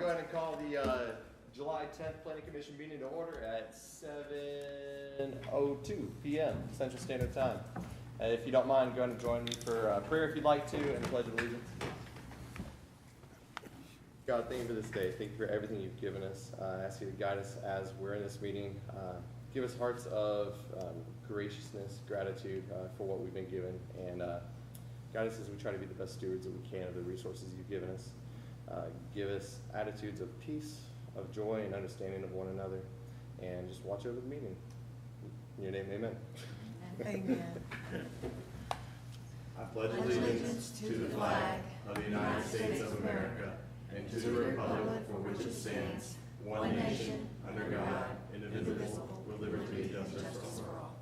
ahead and call the July 10th Planning Commission meeting to order at 7:02 p.m. Central Standard Time. If you don't mind, go ahead and join me for prayer if you'd like to, and the Pledge of Allegiance. God, thank you for this day. Thank you for everything you've given us. I ask you to guide us as we're in this meeting. Give us hearts of graciousness, gratitude for what we've been given, and guide us as we try to be the best stewards that we can of the resources you've given us. Give us attitudes of peace, of joy, and understanding of one another, and just watch over the meeting. In your name, amen. Amen. I pledge allegiance to the flag of the United States of America and to the republic for which it stands, one nation, under God, indivisible, with liberty and justice for all.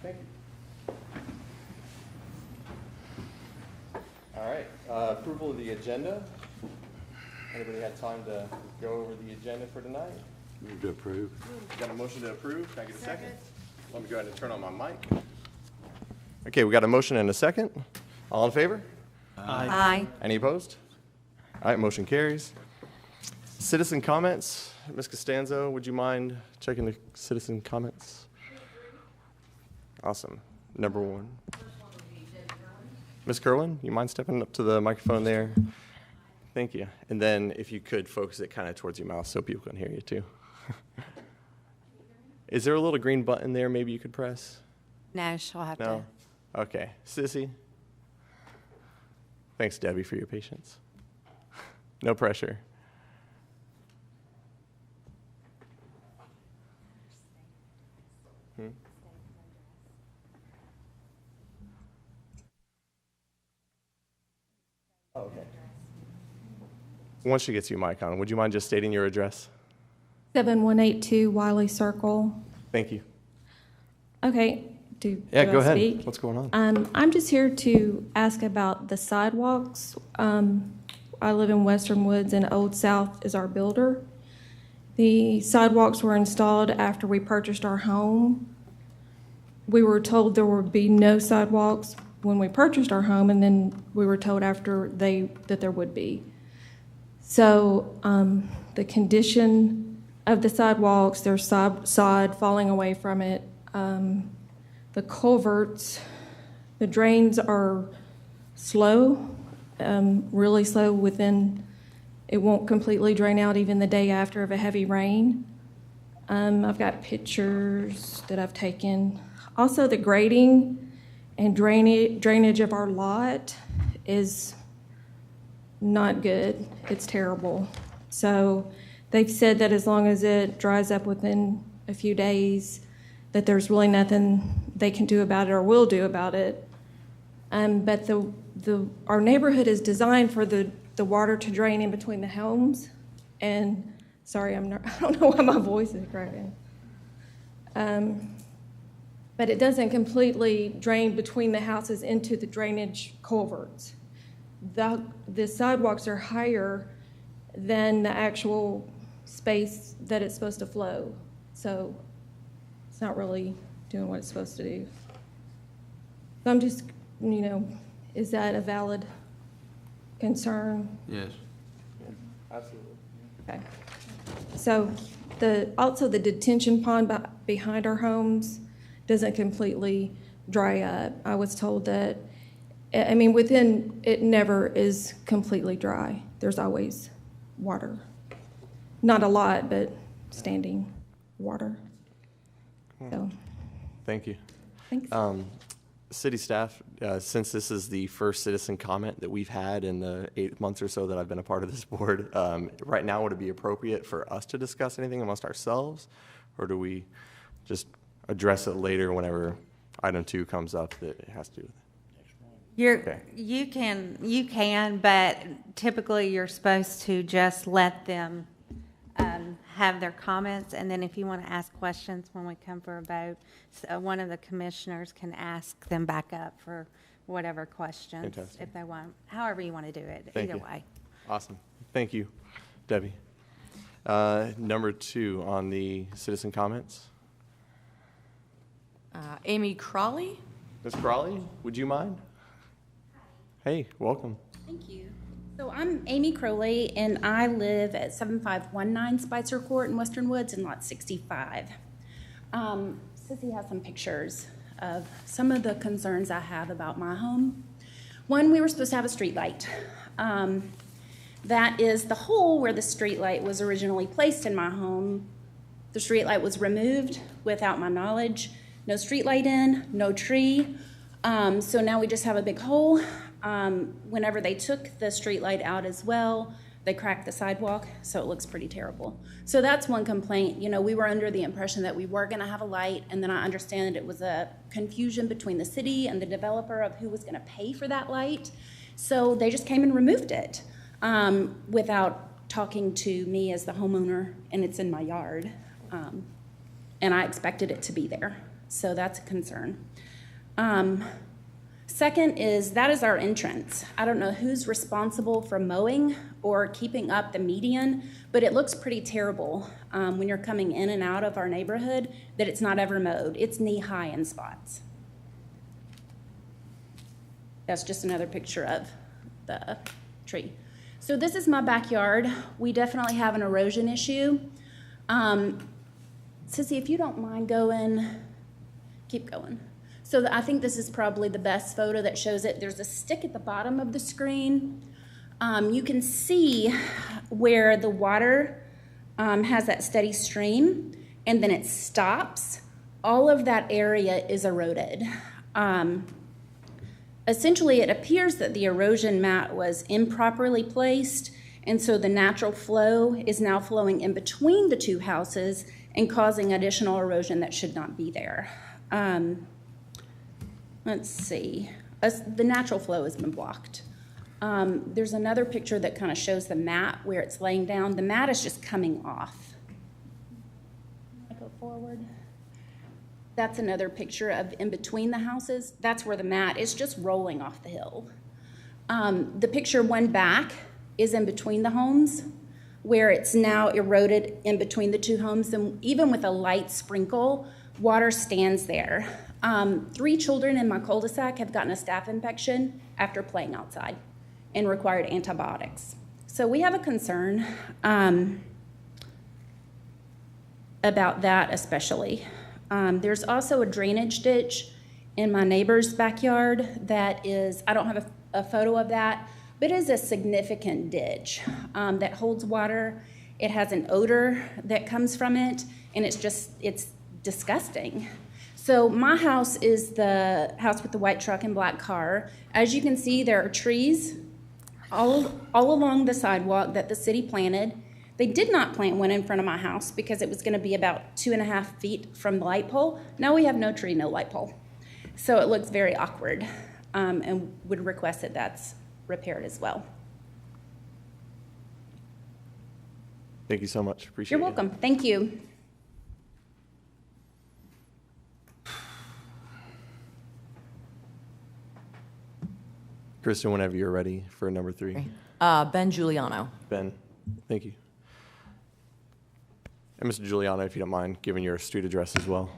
Thank you. All right, approval of the agenda. Anybody had time to go over the agenda for tonight? Move to approve. Got a motion to approve? Can I get a second? Let me go ahead and turn on my mic. Okay, we got a motion and a second. All in favor? Aye. Any opposed? All right, motion carries. Citizen comments. Ms. Costanzo, would you mind checking the citizen comments? Awesome. Number one. Ms. Kerwin, you mind stepping up to the microphone there? Thank you. And then if you could focus it kind of towards your mouth so people can hear you too. Is there a little green button there maybe you could press? No, she'll have No? Okay. Sissy? Thanks, Debbie, for your patience. No pressure. Oh, okay. Once she gets you mic on, would you mind just stating your address? 7182 Wiley Circle. Thank you. Okay, Yeah, do go I ahead. speak? What's going on? I'm just here to ask about the sidewalks. I live in Western Woods, and Old South is our builder. The sidewalks were installed after we purchased our home. We were told there would be no sidewalks when we purchased our home, and then we were told after that there would be. So the condition of the sidewalks, there's sod falling away from it. The culverts, the drains are slow, really slow it won't completely drain out even the day after of a heavy rain. I've got pictures that I've taken. Also, the grading and drainage of our lot is not good. It's terrible. So they've said that as long as it dries up within a few days, that there's really nothing they can do about it or will do about it. But our neighborhood is designed for the water to drain in between the homes. And sorry, I don't know why my voice is cracking. But it doesn't completely drain between the houses into the drainage culverts. The sidewalks are higher than the actual space that it's supposed to flow. So it's not really doing what it's supposed to do. So I'm just, is that a valid concern? Yes. Absolutely. Okay. So also the detention pond behind our homes doesn't completely dry up. I was told that, it never is completely dry. There's always water. Not a lot, but standing water. So, Thank you. thanks. City staff, since this is the first citizen comment that we've had in the 8 months or so that I've been a part of this board, right now would it be appropriate for us to discuss anything amongst ourselves, or do we just address it later whenever item 2 comes up that it has to do with it? Okay. You can, but typically you're supposed to just let them have their comments, and then if you want to ask questions when we come for a vote, one of the commissioners can ask them back up for whatever questions. Fantastic. If they want, however you want to do it. Thank Either you. way. Awesome. Thank you, Debbie. Number 2 on the citizen comments. Amy Crawley. Ms. Crawley, would you mind? Hey, welcome. Thank you. So I'm Amy Crowley, and I live at 7519 Spicer Court in Western Woods in lot 65. Sissy has some pictures of some of the concerns I have about my home. One, we were supposed to have a street light. That is the hole where the street light was originally placed in my home. The street light was removed without my knowledge. No street light in, no tree. So now we just have a big hole. Whenever they took the street light out as well, they cracked the sidewalk, so it looks pretty terrible. So that's one complaint. You know, we were under the impression that we were gonna have a light, and then I understand that it was a confusion between the city and the developer of who was gonna pay for that light. So they just came and removed it without talking to me as the homeowner, and it's in my yard. And I expected it to be there, so that's a concern. Second is, that is our entrance. I don't know who's responsible for mowing or keeping up the median, but it looks pretty terrible when you're coming in and out of our neighborhood that it's not ever mowed. It's knee-high in spots. That's just another picture of the tree. So this is my backyard. We definitely have an erosion issue. Sissy, if you don't mind keep going. So I think this is probably the best photo that shows it. There's a stick at the bottom of the screen. You can see where the water has that steady stream, and then it stops. All of that area is eroded. Essentially, it appears that the erosion mat was improperly placed, and so the natural flow is now flowing in between the two houses and causing additional erosion that should not be there. Let's see. The natural flow has been blocked. There's another picture that kind of shows the mat where it's laying down. The mat is just coming off. I go forward. That's another picture of in between the houses. That's where the mat is just rolling off the hill. The picture one back is in between the homes, where it's now eroded in between the two homes. And even with a light sprinkle, water stands there. 3 children in my cul-de-sac have gotten a staph infection after playing outside and required antibiotics. So we have a concern about that especially. There's also a drainage ditch in my neighbor's backyard that is, I don't have a photo of that, but it is a significant ditch that holds water. It has an odor that comes from it, and it's disgusting. So my house is the house with the white truck and black car. As you can see, there are trees all along the sidewalk that the city planted. They did not plant one in front of my house because it was going to be about 2.5 feet from the light pole. Now we have no tree, no light pole. So it looks very awkward, and would request that that's repaired as well. Thank you so much. Appreciate it. You're welcome. Thank you. Kristen, whenever you're ready for number 3. Ben Giuliano. Ben, thank you. And Mr. Giuliano, if you don't mind giving your street address as well.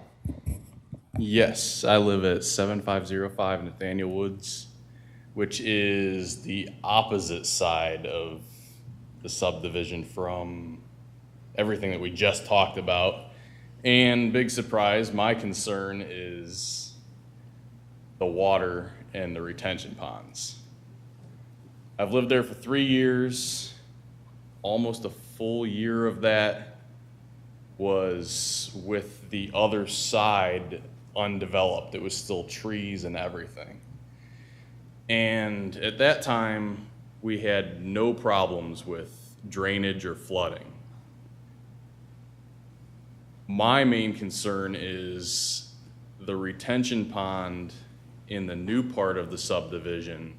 Yes, I live at 7505 Nathaniel Woods, which is the opposite side of the subdivision from everything that we just talked about. And big surprise, my concern is the water and the retention ponds. I've lived there for 3 years. Almost a full year of that was with the other side undeveloped. It was still trees and everything. And at that time, we had no problems with drainage or flooding. My main concern is the retention pond in the new part of the subdivision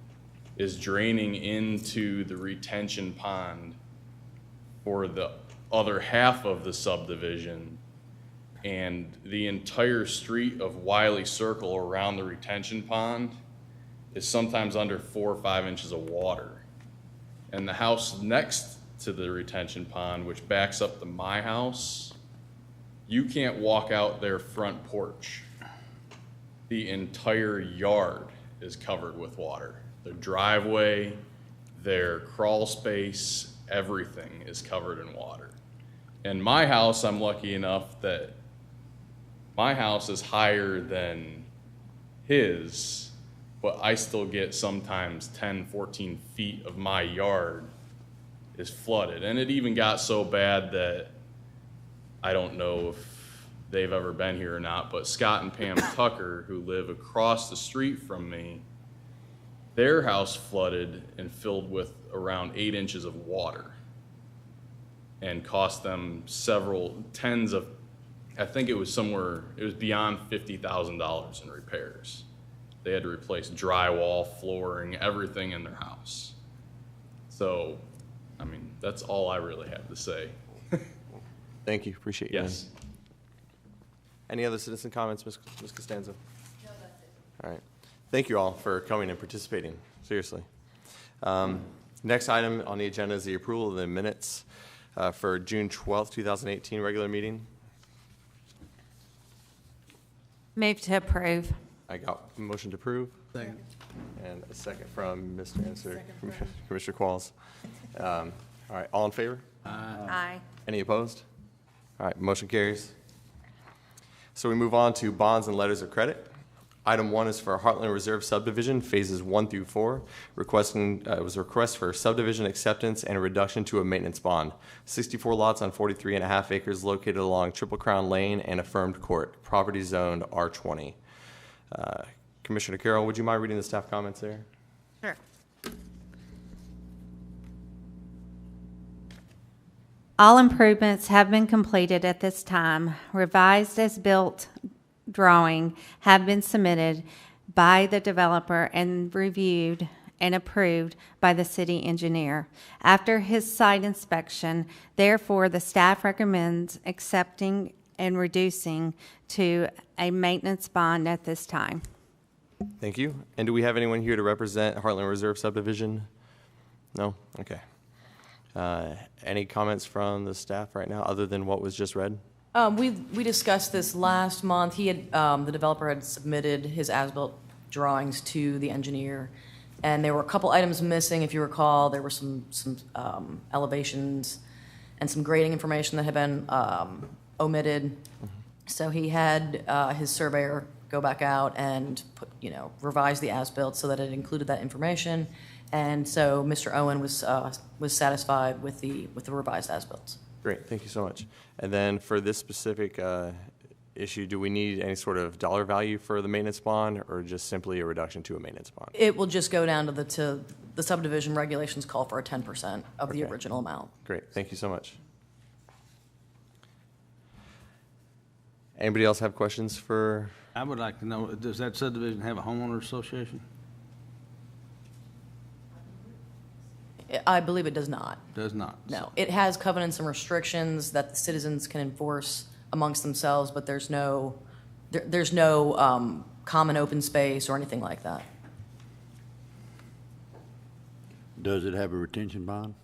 is draining into the retention pond for the other half of the subdivision, and the entire street of Wiley Circle around the retention pond is sometimes under 4 or 5 inches of water. And the house next to the retention pond, which backs up to my house, you can't walk out their front porch. The entire yard is covered with water. Their driveway, their crawl space, everything is covered in water. And my house, I'm lucky enough that my house is higher than his, but I still get sometimes 10, 14 feet of my yard is flooded. And it even got so bad that I don't know if they've ever been here or not, but Scott and Pam Tucker, who live across the street from me, their house flooded and filled with around 8 inches of water and cost them several tens of, I think it was beyond $50,000 in repairs. They had to replace drywall, flooring, everything in their house. So, I mean, that's all I really have to say. Thank you, appreciate you. Yes. Any other citizen comments, Ms. Costanzo? No, that's it. All right. Thank you all for coming and participating, seriously. Next item on the agenda is the approval of the minutes for June 12th, 2018 regular meeting. Move to approve. I got a motion to approve. Second. And a second from Mr. Answer, Commissioner Qualls. All right, all in favor? Aye. Any opposed? All right, motion carries. So we move on to bonds and letters of credit. Item 1 is for Heartland Reserve subdivision, phases 1 through 4. It was a request for subdivision acceptance and a reduction to a maintenance bond. 64 lots on 43.5 acres located along Triple Crown Lane and Affirmed Court, property zoned R20. Commissioner Carroll, would you mind reading the staff comments there? Sure. All improvements have been completed at this time. Revised as-built drawing have been submitted by the developer and reviewed and approved by the city engineer. After his site inspection, therefore, the staff recommends accepting and reducing to a maintenance bond at this time. Thank you. And do we have anyone here to represent Heartland Reserve subdivision? No? Okay. Any comments from the staff right now, other than what was just read? We discussed this last month. He had, the developer had submitted his as-built drawings to the engineer, and there were a couple items missing, if you recall. There were some elevations and some grading information that had been omitted. So he had his surveyor go back out and revise the as-built so that it included that information. And so Mr. Owen was satisfied with the revised as-built. Great, thank you so much. And then for this specific issue, do we need any sort of dollar value for the maintenance bond, or just simply a reduction to a maintenance bond? It will just go down to the subdivision regulations call for a 10% of the Okay. original amount. Great, thank you so much. Anybody else have questions for? I would like to know, does that subdivision have a homeowner association? I believe it does not. Does not. No, it has covenants and restrictions that the citizens can enforce amongst themselves, but there's no common open space or anything like that. Does it have a retention bond?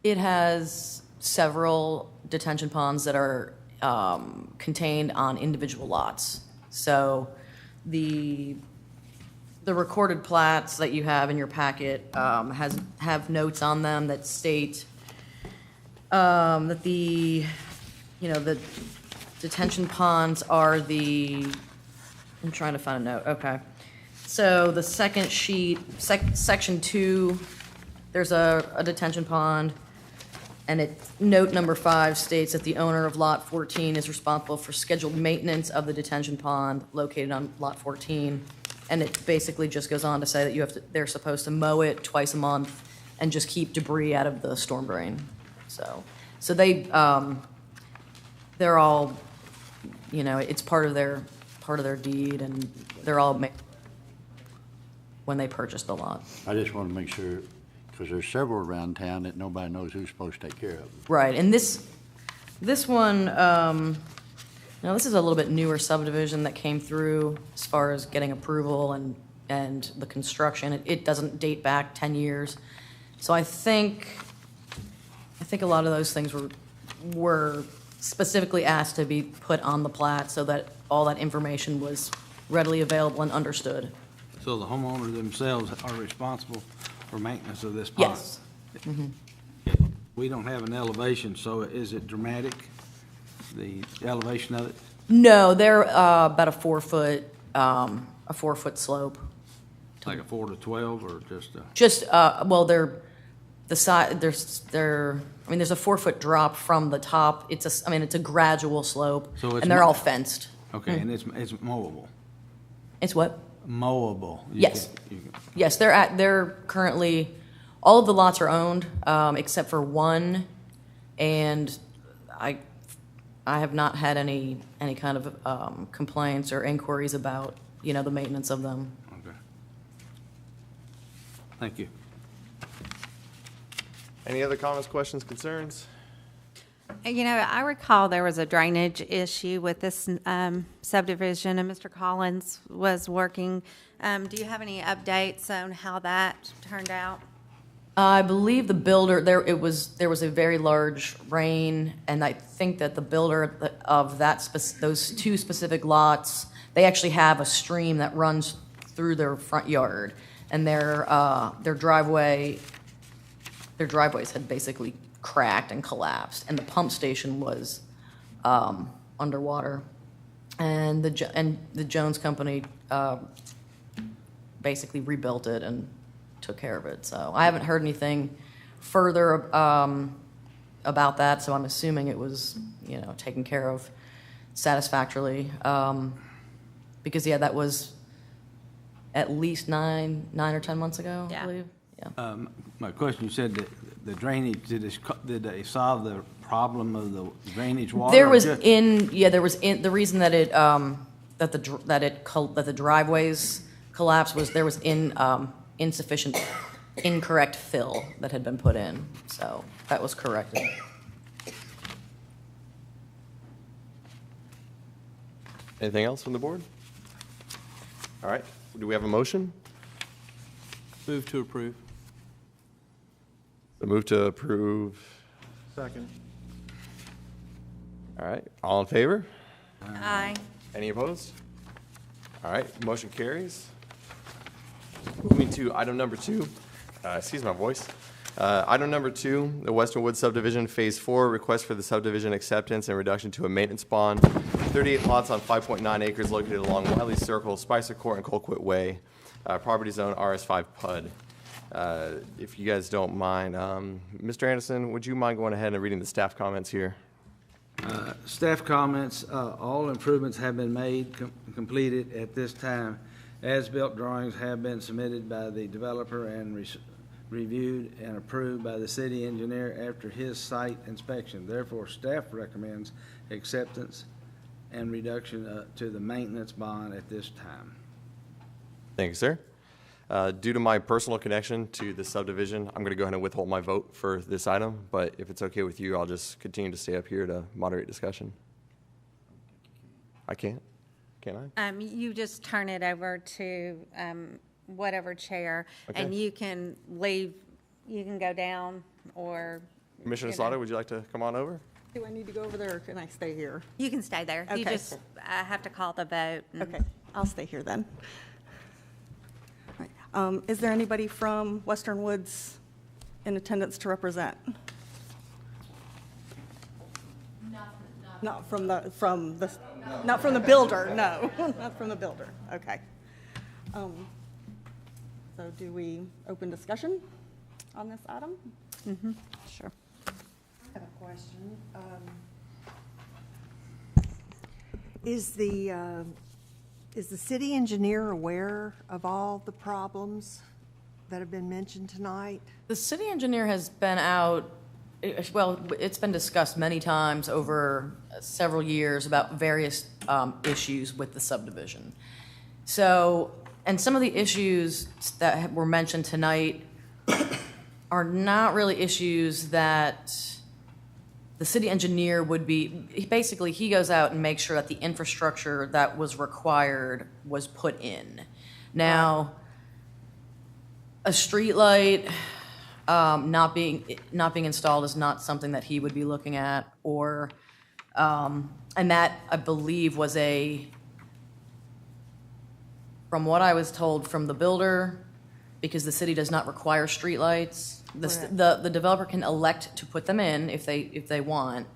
It has several detention ponds that are contained on individual lots. So the recorded plats that you have in your packet have notes on them that state that the detention ponds are I'm trying to find a note, okay. So the second sheet, section 2, there's a detention pond, and note number 5 states that the owner of lot 14 is responsible for scheduled maintenance of the detention pond located on lot 14. And it basically just goes on to say that they're supposed to mow it twice a month and just keep debris out of the storm drain. So they're all, it's part of their deed, and they're all when they purchased the lot. I just want to make sure, because there's several around town that nobody knows who's supposed to take care of them. Right, and this one, now this is a little bit newer subdivision that came through as far as getting approval and the construction. It doesn't date back 10 years. So I think a lot of those things were specifically asked to be put on the plat so that all that information was readily available and understood. So the homeowners themselves are responsible for maintenance of this pond? Yes. We don't have an elevation, so is it dramatic, the elevation of it? No, they're about a 4-foot slope. Like a 4 to 12 or just a? Just, well, they're, the side, there's, I mean, there's a 4-foot drop from the top. It's a gradual slope, So it's and they're mo- all fenced. Okay, and it's mowable? It's what? Mowable? You Yes. can- Yes, they're currently, all of the lots are owned, except for one, and I have not had any kind of complaints or inquiries about, the maintenance of them. Okay. Thank you. Any other comments, questions, concerns? I recall there was a drainage issue with this subdivision, and Mr. Collins was working. Do you have any updates on how that turned out? I believe the builder, there was a very large rain, and I think that the builder of those two specific lots, they actually have a stream that runs through their front yard, and their driveways had basically cracked and collapsed, and the pump station was underwater, and the Jones Company basically rebuilt it and took care of it. So I haven't heard anything further about that. So I'm assuming it was taken care of satisfactorily, because that was at least 9 or 10 months ago, Yeah. I believe. Yeah. My question, you said that the drainage, did they solve the problem of the drainage water? There or was just- the reason that the driveways collapsed was there was insufficient, incorrect fill that had been put in, so that was corrected. Anything else from the board? All right, do we have a motion? Move to approve. The move to approve. Second. All right, all in favor? Aye. Any opposed? All right, motion carries. Moving to item number 2, excuse my voice. Item number 2, the Western Woods subdivision, Phase 4, request for the subdivision acceptance and reduction to a maintenance bond. 38 lots on 5.9 acres located along Wiley Circle, Spicer Court, and Colquitt Way. Property zone RS5 PUD. If you guys don't mind, Mr. Anderson, would you mind going ahead and reading the staff comments here? Staff comments, all improvements have been made, completed at this time. As-built drawings have been submitted by the developer and reviewed and approved by the city engineer after his site inspection. Therefore, staff recommends acceptance and reduction to the maintenance bond at this time. Thank you, sir. Due to my personal connection to the subdivision, I'm going to go ahead and withhold my vote for this item, but if it's okay with you, I'll just continue to stay up here to moderate discussion. I can't? Can I? You just turn it over to whatever chair, and Okay. you can leave, you can go down, or Commissioner you know. Slaughter, would you like to come on over? Do I need to go over there, or can I stay here? you can stay there. You Okay. just have to call the vote. and- Okay, I'll stay here then. All right. Is there anybody from Western Woods in attendance to represent? Not from the, not from the builder, no, not from the builder, okay. So do we open discussion on this item? Sure. I have a question. Is the city engineer aware of all the problems that have been mentioned tonight? The city engineer has been out, well, it's been discussed many times over several years about various issues with the subdivision. So, and some of the issues that were mentioned tonight are not really issues that the city engineer would be, basically, he goes out and makes sure that the infrastructure that was required was put in. Now, a streetlight not being installed is not something that he would be looking at, or, and that, I believe, was from what I was told from the builder, because the city does not require streetlights. Correct. The developer can elect to put them in if they want.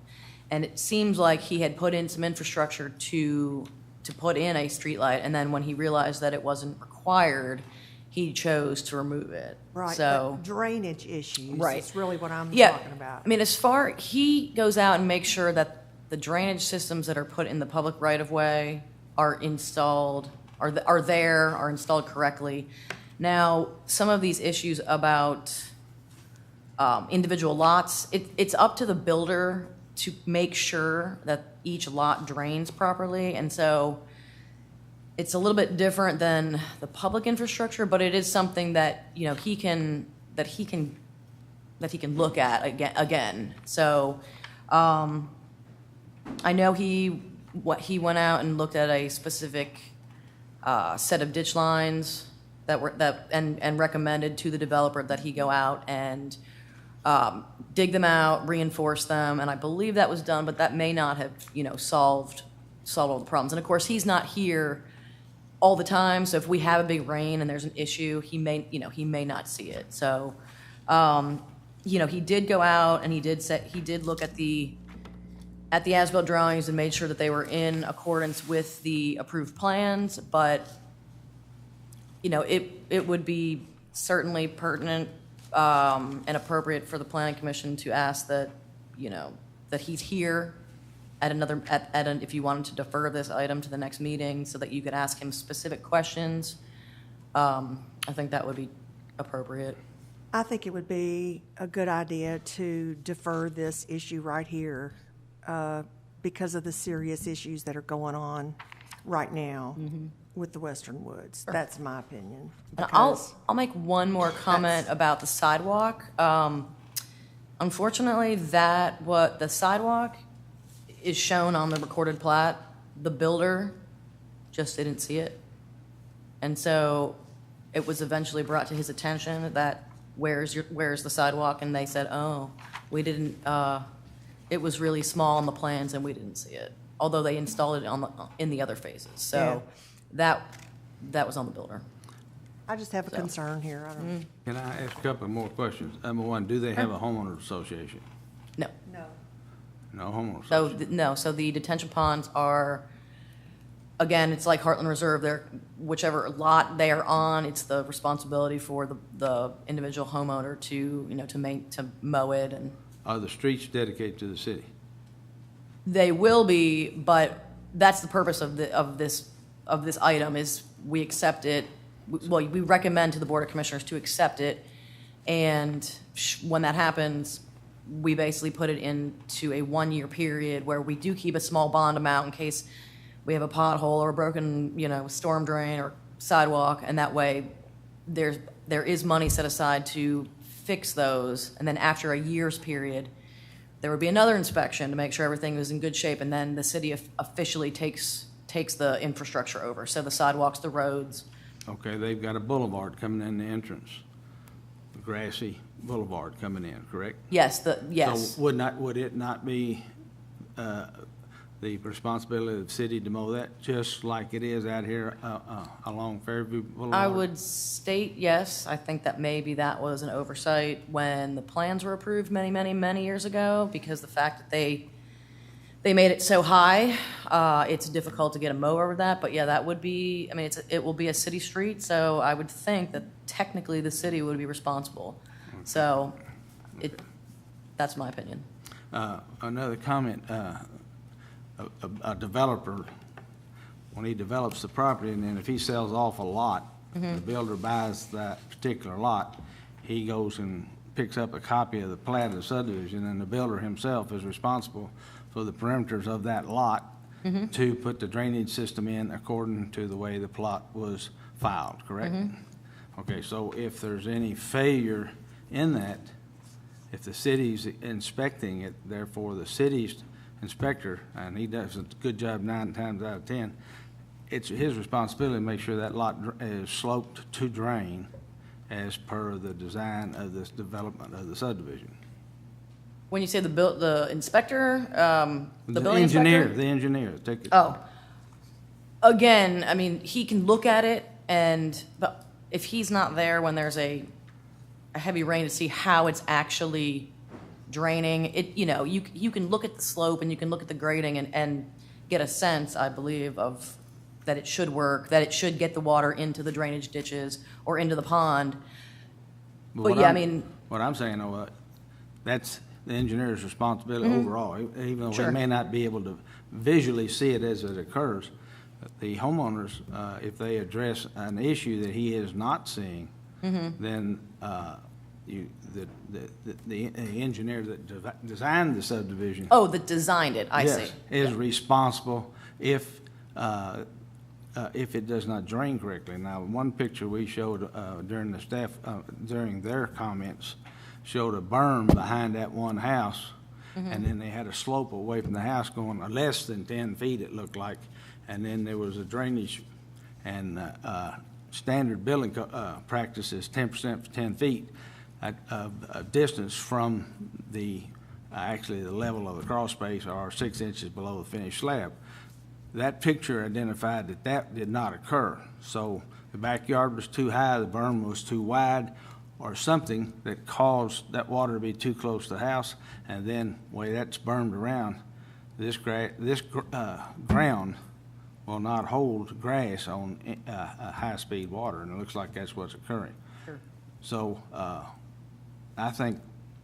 And it seems like he had put in some infrastructure to put in a streetlight, and then when he realized that it wasn't required, he chose to remove it. Right, So. but drainage issues Right. is really what I'm Yeah, talking about. I mean, he goes out and makes sure that the drainage systems that are put in the public right-of-way are installed, are installed correctly. Now, some of these issues about individual lots, it's up to the builder to make sure that each lot drains properly, and so it's a little bit different than the public infrastructure, but it is something that, you know, he can look at again. So, I know he went out and looked at a specific set of ditch lines and recommended to the developer that he go out and dig them out, reinforce them, and I believe that was done, but that may not have, you know, solved all the problems. And of course, he's not here all the time, so if we have a big rain and there's an issue, he may not see it. So, you know, he did go out and he did look at the as-built drawings and made sure that they were in accordance with the approved plans, but, you know, it would be certainly pertinent and appropriate for the planning commission to ask that, you know, that he's here if you wanted to defer this item to the next meeting so that you could ask him specific questions. I think that would be appropriate. I think it would be a good idea to defer this issue right here because of the serious issues that are going on right now with the Western Woods. That's my opinion. And because I'll make one more comment about the sidewalk. Unfortunately, the sidewalk is shown on the recorded plat. The builder just didn't see it. And so it was eventually brought to his attention that where's the sidewalk? And they said, oh, we didn't, it was really small on the plans and we didn't see it. Although they installed it in the other phases. So that was on the builder. I just have a concern here. I don't. Can I ask a couple more questions? Number one, do they have a homeowners association? No. No. No homeowners So, association? so the detention ponds are, again, it's like Heartland Reserve. They're, whichever lot they are on, it's the responsibility for the individual homeowner to, you know, to mow it. And Are the streets dedicated to the city? they will be, but that's the purpose of this item is we accept it. Well, we recommend to the Board of Commissioners to accept it, and when that happens, we basically put it into a 1-year period where we do keep a small bond amount in case we have a pothole or a broken, you know, storm drain or sidewalk, and that way there is money set aside to fix those, and then after a year's period, there would be another inspection to make sure everything was in good shape, and then the city officially takes the infrastructure over, so the sidewalks, the roads. Okay, they've got a boulevard coming in the entrance, a grassy boulevard coming in, correct? Yes, So would it not be the responsibility of the city to mow that, just like it is out here along Fairview Boulevard? I would state yes. I think that maybe that was an oversight when the plans were approved many, many, many years ago, because the fact that they made it so high, it's difficult to get a mow over that. But yeah, that would be, I mean, it will be a city street, so I would think that technically the city would be responsible. So that's my opinion. Another comment, a developer, when he develops the property, and then if he sells off a lot, the builder buys that particular lot, he goes and picks up a copy of the plat of the subdivision, and the builder himself is responsible for the perimeters of that lot to put the drainage system in according to the way the plot was filed, correct? Okay, so if there's any failure in that, if the city's inspecting it, therefore the city's inspector, and he does a good job 9 times out of 10, it's his responsibility to make sure that lot is sloped to drain as per the design of this development of the subdivision. When you say the inspector, the building engineer, inspector? the engineer. Take it. Oh. Again, I mean, he can look at it but if he's not there when there's a heavy rain to see how it's actually draining, you can look at the slope and you can look at the grading and get a sense, I believe, of that it should work, that it should get the water into the drainage ditches or into the pond. But yeah, I mean. What I'm saying, though, that's the engineer's responsibility overall, even though Sure. we may not be able to visually see it as it occurs. The homeowners, if they address an issue that he is not seeing, then the engineer that designed the subdivision. Oh, that designed it, I see. Yes, is responsible if it does not drain correctly. Now, one picture we showed during the staff, during their comments, showed a berm behind that one house, and then they had a slope away from the house going less than 10 feet, it looked like, and then there was a drainage, and standard building practice is 10% for 10 feet of distance from actually the level of the crawl space, or 6 inches below the finished slab. That picture identified that did not occur. So the backyard was too high, the berm was too wide, or something that caused that water to be too close to the house, and then the way that's bermed around, this ground will not hold grass on high-speed water, and it looks like that's what's occurring. Sure. So I think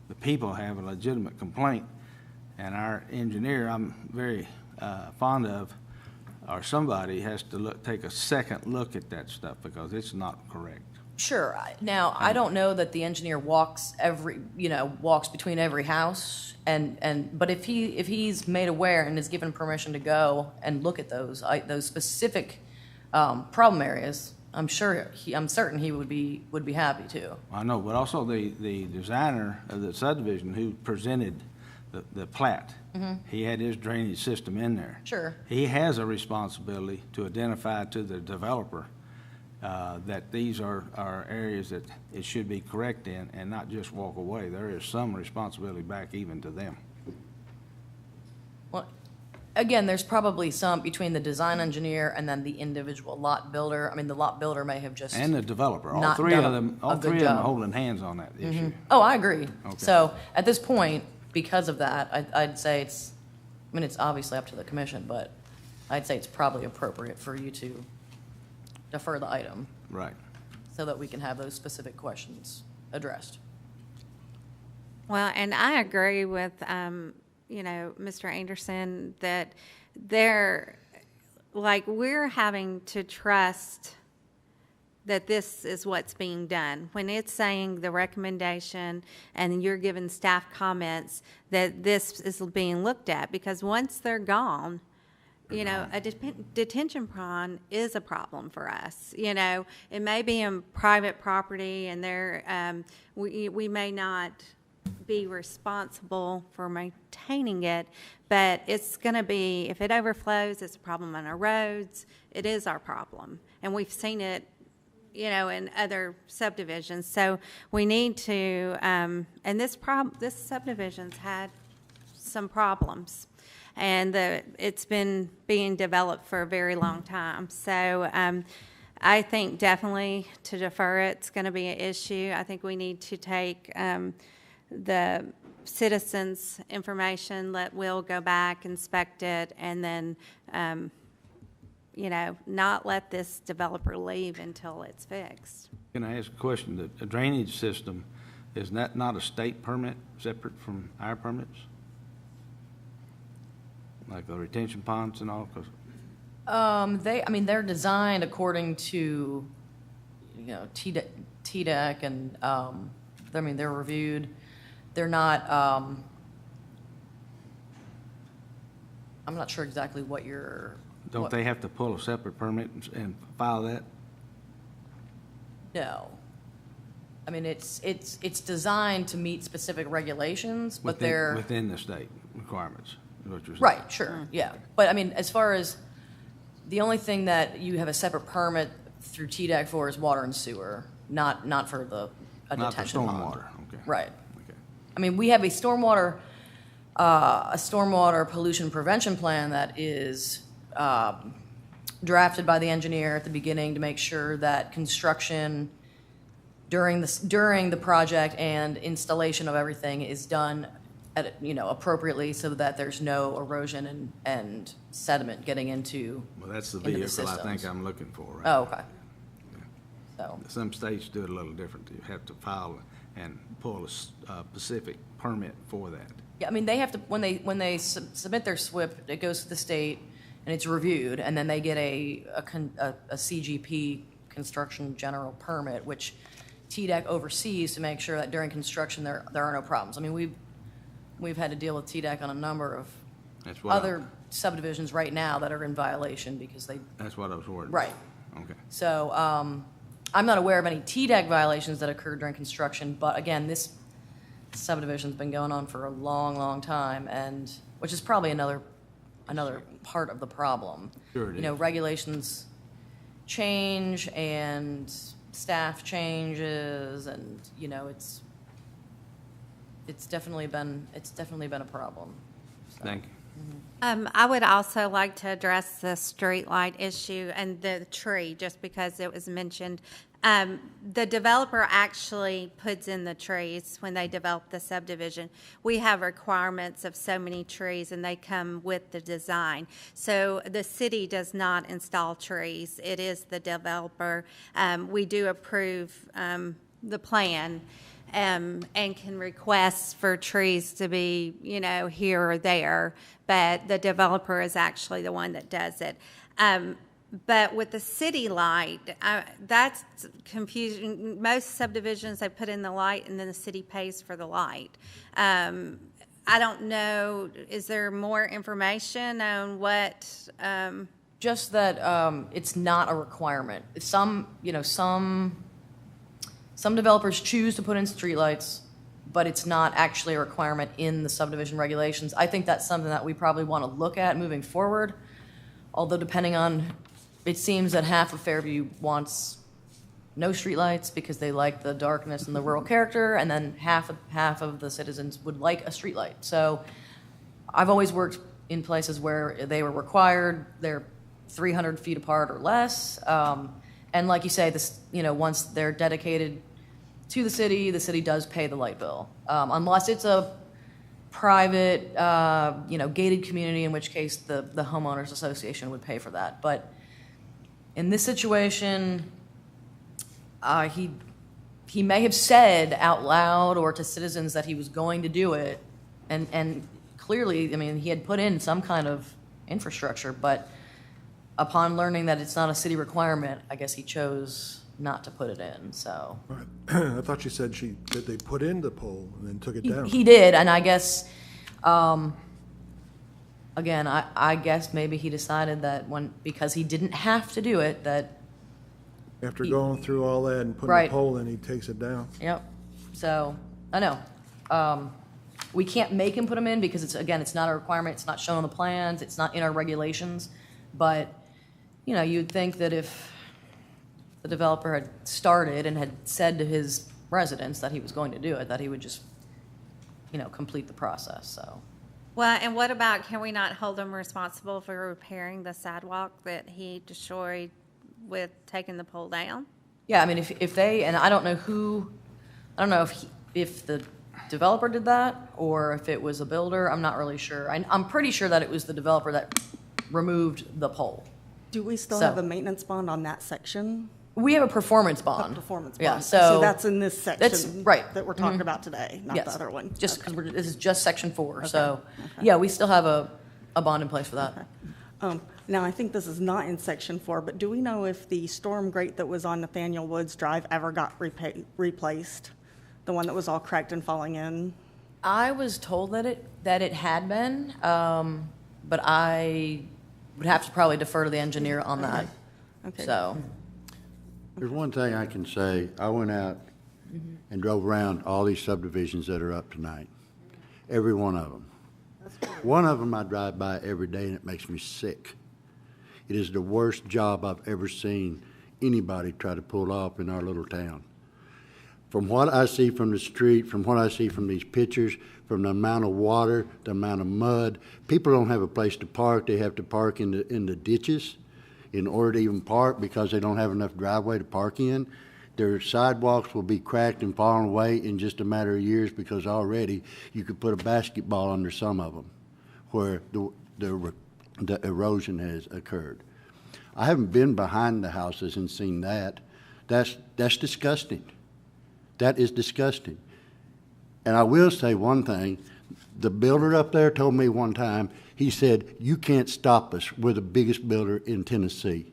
the people have a legitimate complaint, and our engineer, I'm very fond of, or somebody has to take a second look at that stuff because it's not correct. Sure. Now, I don't know that the engineer walks between every house, but if he's made aware and is given permission to go and look at those specific problem areas, I'm certain he would be happy to. I know, but also the designer of the subdivision who presented the plat, he had his drainage system in there. Sure. He has a responsibility to identify to the developer that these are areas that it should be correct in and not just walk away. There is some responsibility back even to them. Well, again, there's probably some between the design engineer and then the individual lot builder. I mean, the lot builder may have just. And the developer. All not three done of them a good are job. holding hands on that issue. Oh, I agree. Okay. So at this point, because of that, I'd say it's obviously up to the commission, but I'd say it's probably appropriate for you to defer the item Right. so that we can have those specific questions addressed. And I agree with, Mr. Anderson, that we're having to trust that this is what's being done. When it's saying the recommendation and you're giving staff comments that this is being looked at, because once they're gone, a detention pond is a problem for us. It may be in private property and we may not be responsible for maintaining it, but it's going to be, if it overflows, it's a problem on our roads. It is our problem. And we've seen it, in other subdivisions. So we need to, and this subdivision's had some problems. And it's been being developed for a very long time. So I think definitely to defer it's going to be an issue. I think we need to take the citizens' information, let Will go back, inspect it, and then, not let this developer leave until it's fixed. Can I ask a question? The drainage system, is that not a state permit separate from our permits? Like the retention ponds and all? 'Cause they're designed according to, TDEC and, they're reviewed. They're not, I'm not sure exactly what you're. don't they have to pull a separate permit and file that? No. It's designed to meet specific regulations, but they're. Within the state requirements, is what you're saying? Right, sure, yeah. But as far as, the only thing that you have a separate permit through TDEC for is water and sewer, not for a Not the detention pond. stormwater, okay. Right. Okay. We have a stormwater pollution prevention plan that is drafted by the engineer at the beginning to make sure that construction during the project and installation of everything is done at, appropriately so that there's no erosion and sediment getting into. Well, that's the into the vehicle I think systems. I'm looking for. Right? Oh, okay. So, Some states do it a little different. You have to file and pull a specific permit for that. yeah, I mean, they have to, when they submit their SWIP, it goes to the state and it's reviewed, and then they get a CGP, Construction General Permit, which TDEC oversees to make sure that during construction there are no problems. I mean, we've had to deal with TDEC on a number of That's what other subdivisions right now that are in violation because they, That's what I was worried. right. About. Okay. So I'm not aware of any TDEC violations that occurred during construction, but again, this subdivision's been going on for a long, long time, and which is probably another part of the problem. Sure it is. Regulations change and staff changes, and it's definitely been a problem. Thank you. I would also like to address the streetlight issue and the tree, just because it was mentioned. The developer actually puts in the trees when they develop the subdivision. We have requirements of so many trees, and they come with the design. So the city does not install trees. It is the developer. We do approve the plan. And can request for trees to be, here or there, but the developer is actually the one that does it. But with the city light, that's confusing. Most subdivisions, they put in the light and then the city pays for the light. I don't know, is there more information on what? Just that it's not a requirement. Some developers choose to put in streetlights, but it's not actually a requirement in the subdivision regulations. I think that's something that we probably want to look at moving forward. Although it seems that half of Fairview wants no streetlights because they like the darkness and the rural character, and then half of the citizens would like a streetlight. So I've always worked in places where they were required. They're 300 feet apart or less. And like you say, once they're dedicated to the city does pay the light bill. Unless it's a private, gated community, in which case the homeowners association would pay for that. But in this situation, he may have said out loud or to citizens that he was going to do it, and clearly, I mean, he had put in some kind of infrastructure, but upon learning that it's not a city requirement, I guess he chose not to put it in, so. Right. I thought you said that they put in the pole and then took it down. He did, and I guess, again, I guess maybe he decided that because he didn't have to do it, that. After going through all that and putting the Right. pole in, he takes it down. Yep, so, I know. We can't make him put them in because it's not a requirement, it's not shown on the plans, it's not in our regulations, but, you'd think that if the developer had started and had said to his residents that he was going to do it, that he would just, complete the process, so. Well, and what about, can we not hold him responsible for repairing the sidewalk that he destroyed with taking the pole down? Yeah, I mean, if they, and I don't know if the developer did that or if it was a builder, I'm not really sure. I'm pretty sure that it was the developer that removed the pole. Do we still So- have a maintenance bond on that section? We have a performance bond. A performance bond? Yeah, so. that's in this section? That's right. That we're talking about today, not the Yes. other one? Just Okay. because this is just section 4, so, yeah, we still have a bond in place for that. Now, I think this is not in section 4, but do we know if the storm grate that was on Nathaniel Woods Drive ever got replaced? The one that was all cracked and falling in? I was told that it had been, but I would have to probably defer to the engineer on that. Okay. So, There's one thing I can say. I went out and drove around all these subdivisions that are up tonight. Every one of them. One of them I drive by every day and it makes me sick. It is the worst job I've ever seen anybody try to pull off in our little town. From what I see from the street, from what I see from these pictures, from the amount of water, the amount of mud, people don't have a place to park. They have to park in the ditches. in order to even park because they don't have enough driveway to park in. Their sidewalks will be cracked and falling away in just a matter of years because already you could put a basketball under some of them where the erosion has occurred. I haven't been behind the houses and seen that. That's disgusting. That is disgusting. And I will say one thing. The builder up there told me one time, he said, "You can't stop us. We're the biggest builder in Tennessee.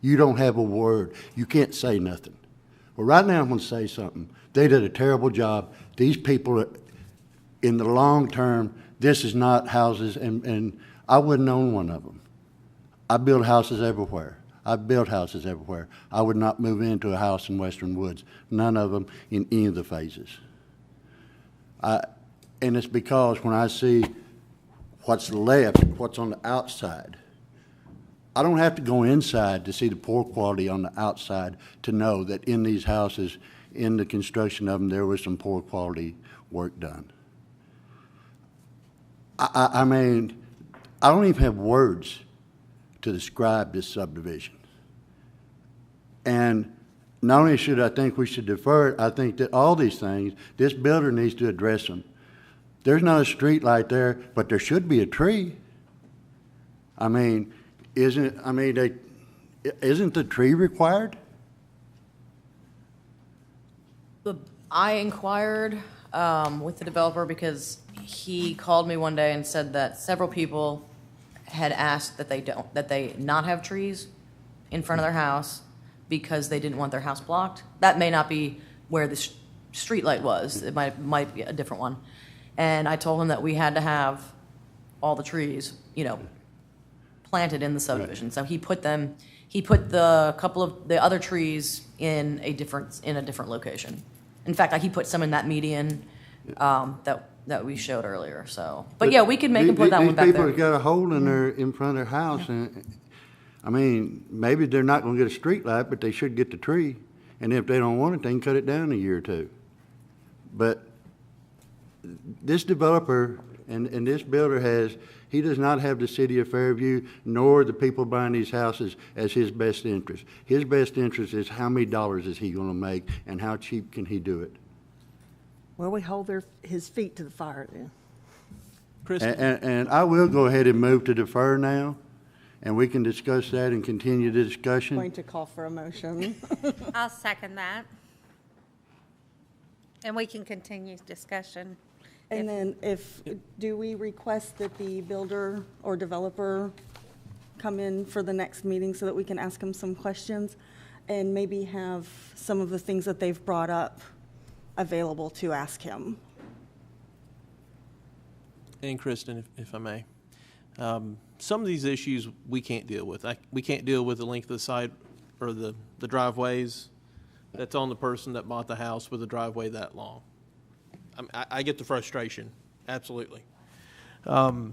You don't have a word. You can't say nothing." Well, right now I'm going to say something. They did a terrible job. These people, in the long term, this is not houses, and I wouldn't own one of them. I build houses everywhere. I've built houses everywhere. I would not move into a house in Western Woods, none of them in any of the phases. And it's because when I see what's left, what's on the outside, I don't have to go inside to see the poor quality on the outside to know that in these houses, in the construction of them, there was some poor quality work done. I mean, I don't even have words to describe this subdivision. And not only should I think we should defer it, I think that all these things, this builder needs to address them. There's not a street light there, but there should be a tree. I mean, isn't the tree required? I inquired with the developer because he called me one day and said that several people had asked that they not have trees in front of their house because they didn't want their house blocked. That may not be where the street light was. It might be a different one. And I told him that we had to have all the trees, planted in the subdivision. Right. So he put the couple of the other trees in a different location. In fact, he put some in that median that we showed earlier. So, but yeah, we could make him put that one back there. These people have got a hole in front of their house, and I mean, maybe they're not going to get a street light, but they should get the tree. And if they don't want it, they can cut it down a year or two. But this developer and this builder he does not have the city of Fairview nor the people buying these houses as his best interest. His best interest is how many dollars is he going to make and how cheap can he do it. Well, we hold his feet to the fire then. Chris? And I will go ahead and move to defer now, and we can discuss that and continue the discussion. Going to call for a motion. I'll second that. And we can continue discussion. And then do we request that the builder or developer come in for the next meeting so that we can ask them some questions and maybe have some of the things that they've brought up available to ask him? And Kristen, if I may, some of these issues we can't deal with. We can't deal with the length of the side or the driveways. That's on the person that bought the house with a driveway that long. I get the frustration, absolutely. As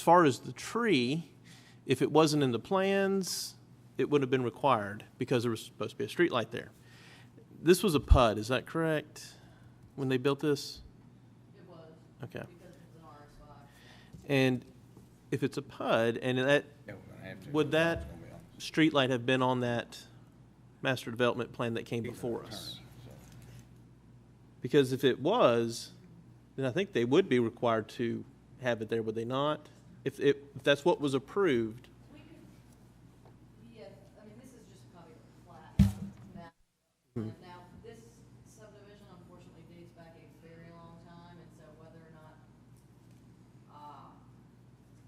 far as the tree, if it wasn't in the plans, it would have been required because there was supposed to be a street light there. This was a PUD, is that correct, when they built this? It was. Okay. Because it's an RS5. And if it's a PUD, and that, would that street light have been on that master development plan that came before us? Because if it was, then I think they would be required to have it there, would they not? If that's what was approved. We could, yeah, I mean, this is just probably a flat map. Now, this subdivision unfortunately dates back a very long time, and so whether or not, I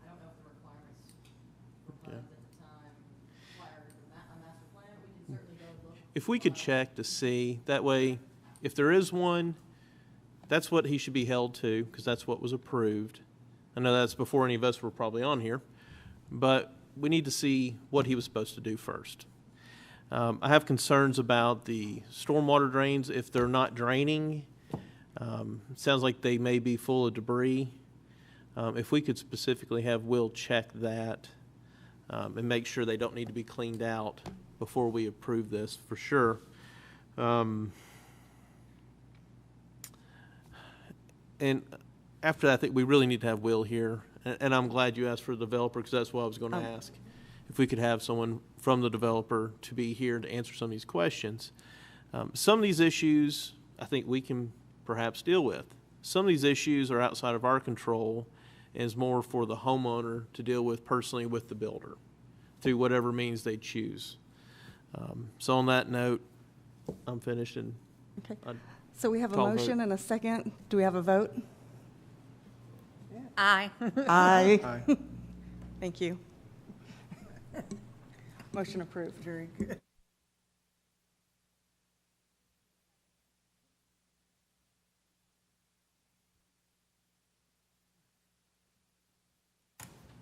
don't know if the requirements for plans at the time required a master plan. We can certainly go look. If we could check to see, that way, if there is one, that's what he should be held to, because that's what was approved. I know that's before any of us were probably on here, but we need to see what he was supposed to do first. I have concerns about the stormwater drains. If they're not draining, it sounds like they may be full of debris. If we could specifically have Will check that and make sure they don't need to be cleaned out before we approve this, for sure. And after that, I think we really need to have Will here. and I'm glad you asked for the developer, because that's what I was going to ask. If we could have someone from the developer to be here to answer some of these questions. Some of these issues, I think we can perhaps deal with. Some of these issues are outside of our control, and is more for the homeowner to deal with personally with the builder, through whatever means they choose. So on that note, I'm finished, and Okay. I'd So we have a Call vote. motion and a second. Do we have a vote? Aye. Aye. Thank you. Motion approved. Very good.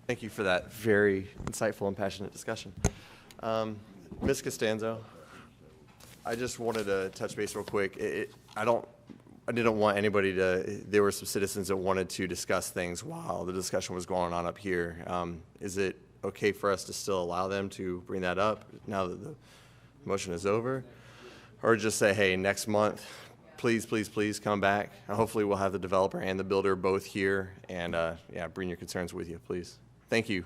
Thank you for that very insightful and passionate discussion. Ms. Costanzo, I just wanted to touch base real quick. I didn't want anybody to, there were some citizens that wanted to discuss things while the discussion was going on up here. Is it okay for us to still allow them to bring that up now that the motion is over? Or just say, hey, next month, please, please, please come back. And hopefully we'll have the developer and the builder both here, and yeah, bring your concerns with you, please. Thank you.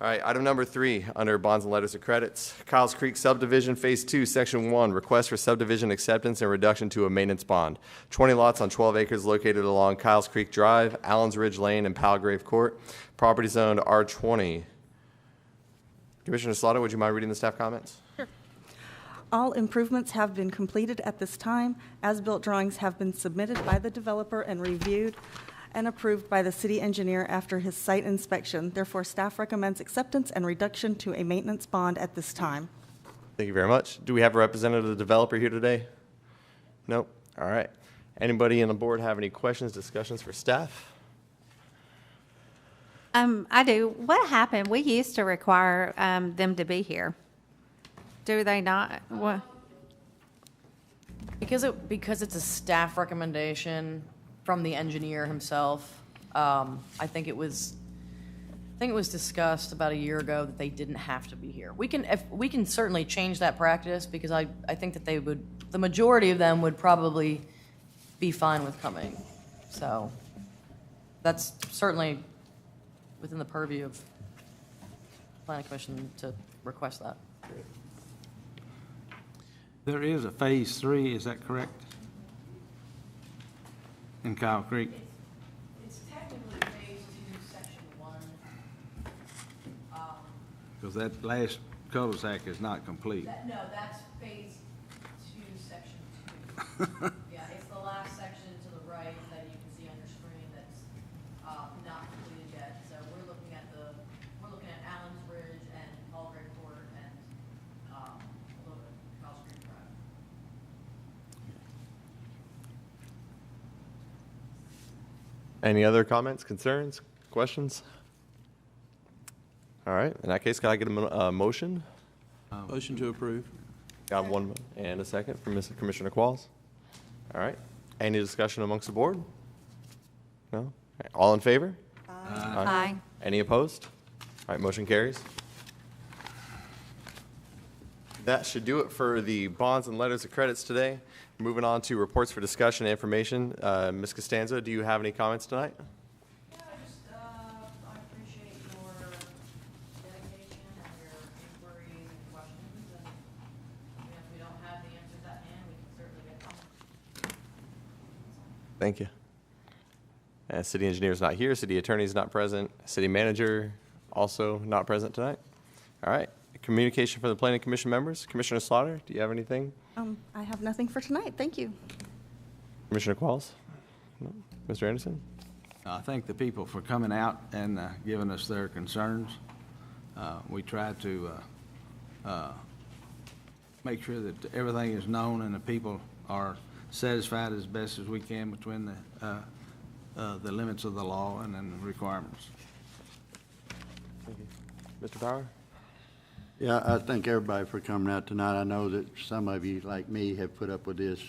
All right, item number 3, under bonds and letters of credits. Kyles Creek Subdivision Phase 2, Section 1, request for subdivision acceptance and reduction to a maintenance bond. 20 lots on 12 acres located along Kyles Creek Drive, Allens Ridge Lane, and Palgrave Court. Property zoned R20. Commissioner Slaughter, would you mind reading the staff comments? All improvements have been completed at this time. As-built drawings have been submitted by the developer and reviewed and approved by the city engineer after his site inspection. Therefore, staff recommends acceptance and reduction to a maintenance bond at this time. Thank you very much. Do we have a representative of the developer here today? Nope. All right. Anybody on the board have any questions, discussions for staff? I do. What happened? We used to require them to be here. Do they not? What? Because it's a staff recommendation from the engineer himself, I think it was discussed about a year ago that they didn't have to be here. We can certainly change that practice, because I think that the majority of them would probably be fine with coming. So that's certainly within the purview of planning commission to request that. There is a Phase 3, is that correct? In Kyle Creek? It's technically phase 2, section 1. Because that last cul-de-sac is not complete. No, that's phase 2, section 2. Yeah, it's the last section to the right that you can see on your screen that's not completed yet. So we're looking at Allens Ridge and Palgrave Court and a little bit of Kyle Street Drive. Any other comments, concerns, questions? All right. In that case, can I get a motion? Motion to approve. Got one and a second from Mr. Commissioner Qualls. All right. Any discussion amongst the board? No? All right. All in favor? Aye. Any opposed? All right, motion carries. That should do it for the bonds and letters of credits today. Moving on to reports for discussion and information. Ms. Costanzo, do you have any comments tonight? Yeah, I appreciate your dedication and your inquiries and questions. And if we don't have the answers at hand, we can certainly get them. Thank you. City engineer is not here. City attorney is not present. City manager also not present tonight. All right. Communication from the planning commission members. Commissioner Slaughter, do you have anything? I have nothing for tonight. Thank you. Commissioner Qualls? No? Mr. Anderson? I thank the people for coming out and giving us their concerns. We try to make sure that everything is known and the people are satisfied as best as we can between the limits of the law and then the requirements. Thank you. Mr. Power? Yeah, I thank everybody for coming out tonight. I know that some of you, like me, have put up with this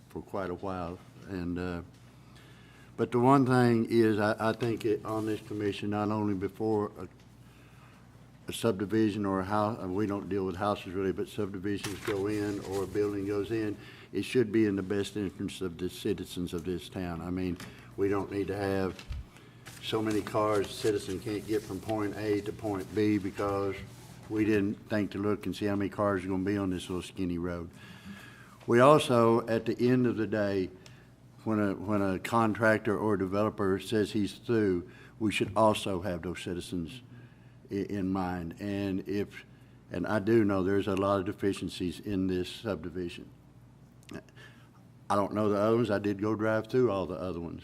for quite a while. And, but the one thing is, I think on this commission, not only before a subdivision or a house, we don't deal with houses really, but subdivisions go in or a building goes in, it should be in the best interest of the citizens of this town. I mean, we don't need to have so many cars, citizen can't get from point A to point B because we didn't think to look and see how many cars are gonna be on this little skinny road. We also, at the end of the day, when a contractor or developer says he's through, we should also have those citizens in mind. And I do know there's a lot of deficiencies in this subdivision. I don't know the other ones. I did go drive through all the other ones.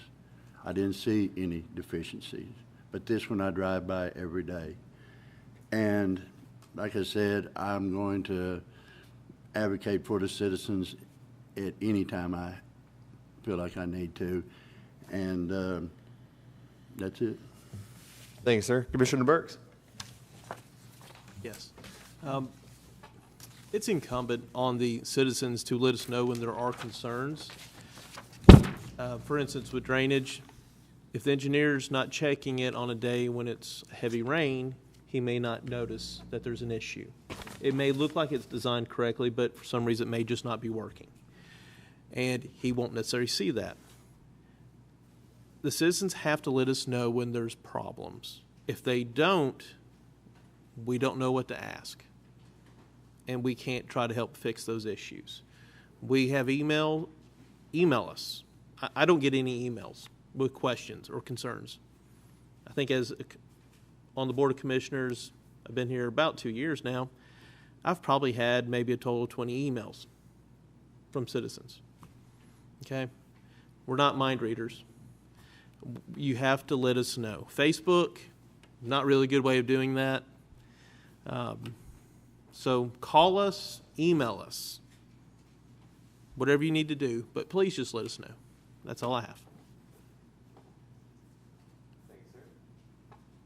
I didn't see any deficiencies, but this one I drive by every day. And like I said, I'm going to advocate for the citizens at any time I feel like I need to. And that's it. Thank you, sir. Commissioner Burks? Yes. It's incumbent on the citizens to let us know when there are concerns. For instance, with drainage, if the engineer's not checking it on a day when it's heavy rain, he may not notice that there's an issue. It may look like it's designed correctly, but for some reason it may just not be working. And he won't necessarily see that. The citizens have to let us know when there's problems. If they don't, we don't know what to ask. And we can't try to help fix those issues. We have email us. I don't get any emails with questions or concerns. I think on the Board of Commissioners, I've been here about 2 years now, I've probably had maybe a total of 20 emails from citizens. Okay? We're not mind readers. You have to let us know. Facebook, not really a good way of doing that. So call us, email us, whatever you need to do, but please just let us know. That's all I have.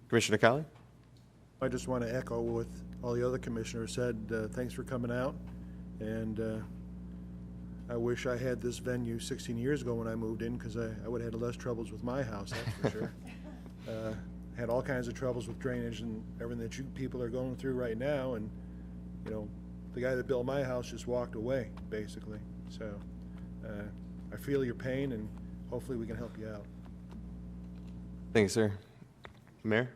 Commissioner Cowley? I just want to echo what all the other commissioners said. Thanks for coming out, and I wish I had this venue 16 years ago when I moved in, because I would have had less troubles with my house, that's for sure. Had all kinds of troubles with drainage and everything that you people are going through right now, and you know, the guy that built my house just walked away, basically. So I feel your pain, and hopefully we can help you out. Thank you, sir. Mayor?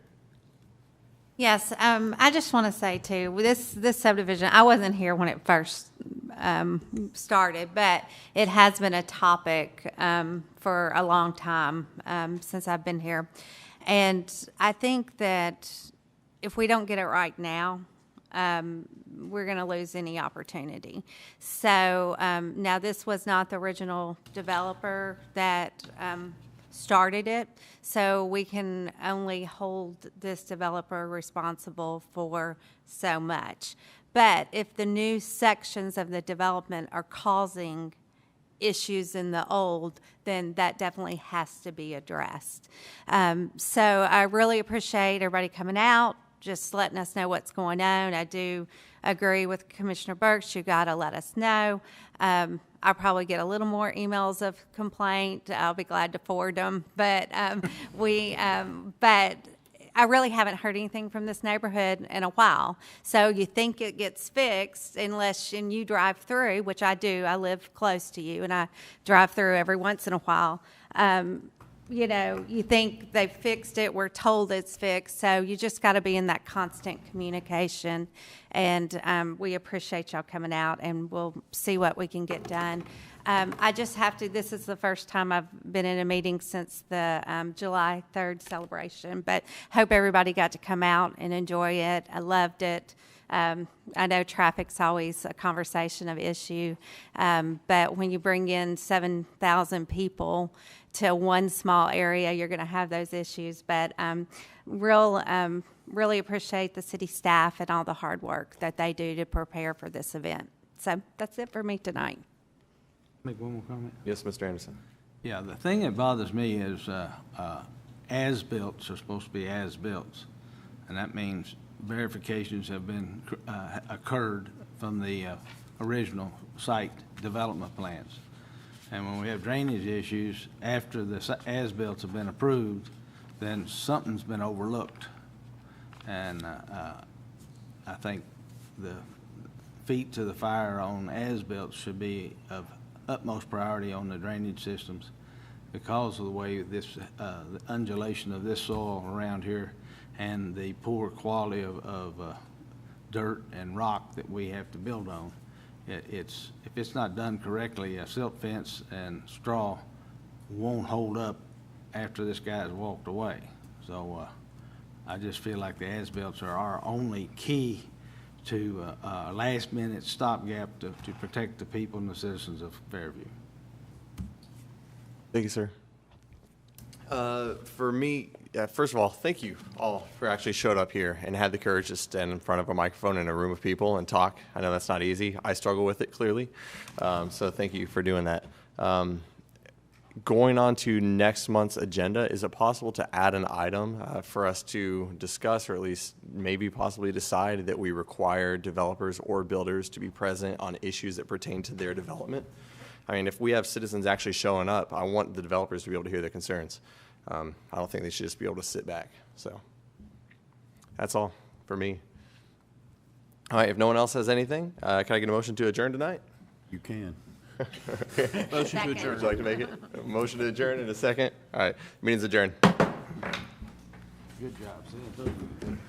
Yes, I just want to say too, this subdivision, I wasn't here when it first started, but it has been a topic for a long time since I've been here. And I think that if we don't get it right now, we're going to lose any opportunity. So now this was not the original developer that started it, so we can only hold this developer responsible for so much. But if the new sections of the development are causing issues in the old, then that definitely has to be addressed. So I really appreciate everybody coming out, just letting us know what's going on. I do agree with Commissioner Burks. You got to let us know. I'll probably get a little more emails of complaint. I'll be glad to forward them. But but I really haven't heard anything from this neighborhood in a while. So you think it gets fixed unless you drive through, which I do. I live close to you, and I drive through every once in a while. You know, you think they've fixed it, we're told it's fixed, so you just got to be in that constant communication. And we appreciate y'all coming out, and we'll see what we can get done. I just have to, this is the first time I've been in a meeting since the July 3rd celebration, but hope everybody got to come out and enjoy it. I loved it. I know traffic's always a conversation of issue, but when you bring in 7,000 people to one small area, you're going to have those issues. But really appreciate the city staff and all the hard work that they do to prepare for this event. So that's it for me tonight. Make one more comment? Yes, Mr. Anderson. Yeah, the thing that bothers me is as-built are supposed to be as-built, and that means verifications have been occurred from the original site development plans. And when we have drainage issues after the as-built have been approved, then something's been overlooked. And I think the feet to the fire on as-built should be of utmost priority on the drainage systems. because of the way this, the undulation of this soil around here and the poor quality of dirt and rock that we have to build on. If it's not done correctly, a silt fence and straw won't hold up after this guy's walked away. So I just feel like the as-bills are our only key to a last-minute stopgap to protect the people and the citizens of Fairview. Thank you, sir. For me, first of all, thank you all for actually showed up here and had the courage to stand in front of a microphone in a room of people and talk. I know that's not easy. I struggle with it, clearly. So thank you for doing that. Going on to next month's agenda, is it possible to add an item for us to discuss, or at least maybe possibly decide that we require developers or builders to be present on issues that pertain to their development? I mean, if we have citizens actually showing up, I want the developers to be able to hear their concerns. I don't think they should just be able to sit back. So that's all for me. All right, if no one else has anything, can I get a motion to adjourn tonight? You can. Motion to adjourn. Would you like to make it? A motion to adjourn in a second? All right, meeting's adjourned. Good job, Sam.